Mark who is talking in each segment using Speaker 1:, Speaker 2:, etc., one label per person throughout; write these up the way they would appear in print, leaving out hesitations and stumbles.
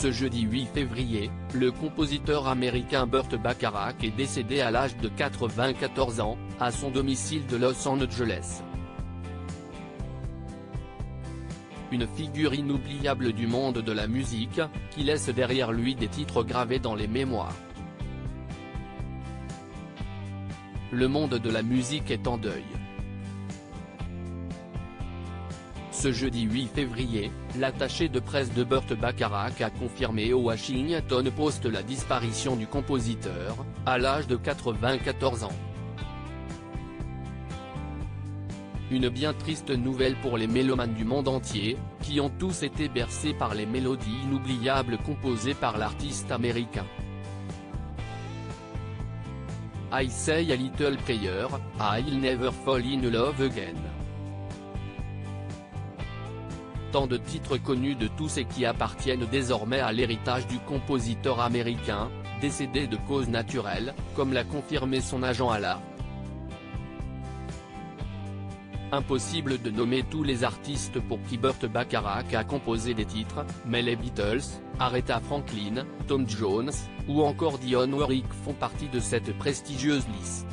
Speaker 1: Ce jeudi 8 février, le compositeur américain Burt Bacharach est décédé à l'âge de 94 ans, à son domicile de Los Angeles. Une figure inoubliable du monde de la musique, qui laisse derrière lui des titres gravés dans les mémoires. Le monde de la musique est en deuil. Ce jeudi 8 février, l'attaché de presse de Burt Bacharach a confirmé au Washington Post la disparition du compositeur, à l'âge de 94 ans. Une bien triste nouvelle pour les mélomanes du monde entier, qui ont tous été bercés par les mélodies inoubliables composées par l'artiste américain. I Say a Little Prayer, I'll Never Fall in Love Again. Tant de titres connus de tous et qui appartiennent désormais à l'héritage du compositeur américain, décédé de cause naturelle, comme l'a confirmé son agent à la. Impossible de nommer tous les artistes pour qui Burt Bacharach a composé des titres, mais les Beatles, Aretha Franklin, Tom Jones, ou encore Dionne Warwick font partie de cette prestigieuse liste.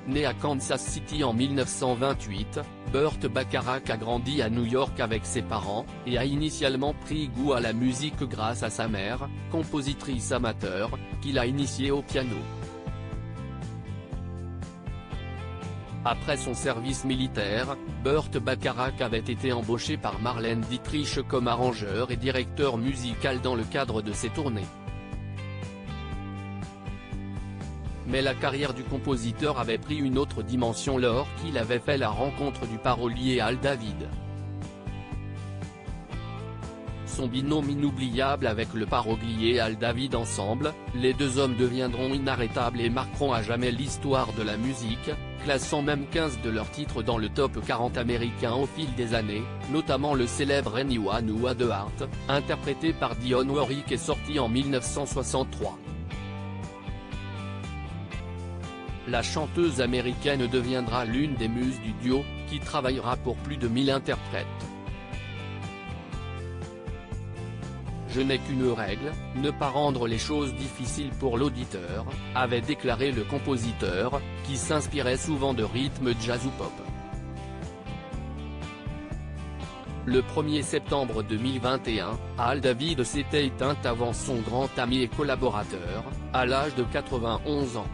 Speaker 1: Né à Kansas City en 1928, Burt Bacharach a grandi à New York avec ses parents, et a initialement pris goût à la musique grâce à sa mère, compositrice amateur, qui l'a initié au piano. Après son service militaire, Burt Bacharach avait été embauché par Marlène Dietrich comme arrangeur et directeur musical dans le cadre de ses tournées. Mais la carrière du compositeur avait pris une autre dimension lors qu'il avait fait la rencontre du parolier Al David. Son binôme inoubliable avec le parolier Al David ensemble, les deux hommes deviendront inarrêtables et marqueront à jamais l'histoire de la musique, classant même 15 de leurs titres dans le top 40 américain au fil des années, notamment le célèbre Anyone Who Had a Heart, interprété par Dionne Warwick et sorti en 1963. La chanteuse américaine deviendra l'une des muses du duo, qui travaillera pour plus de 1000 interprètes. Je n'ai qu'une règle, ne pas rendre les choses difficiles pour l'auditeur, avait déclaré le compositeur, qui s'inspirait souvent de rythmes jazz ou pop. Le 1er septembre 2021, Al David s'était éteint avant son grand ami et collaborateur, à l'âge de 91 ans.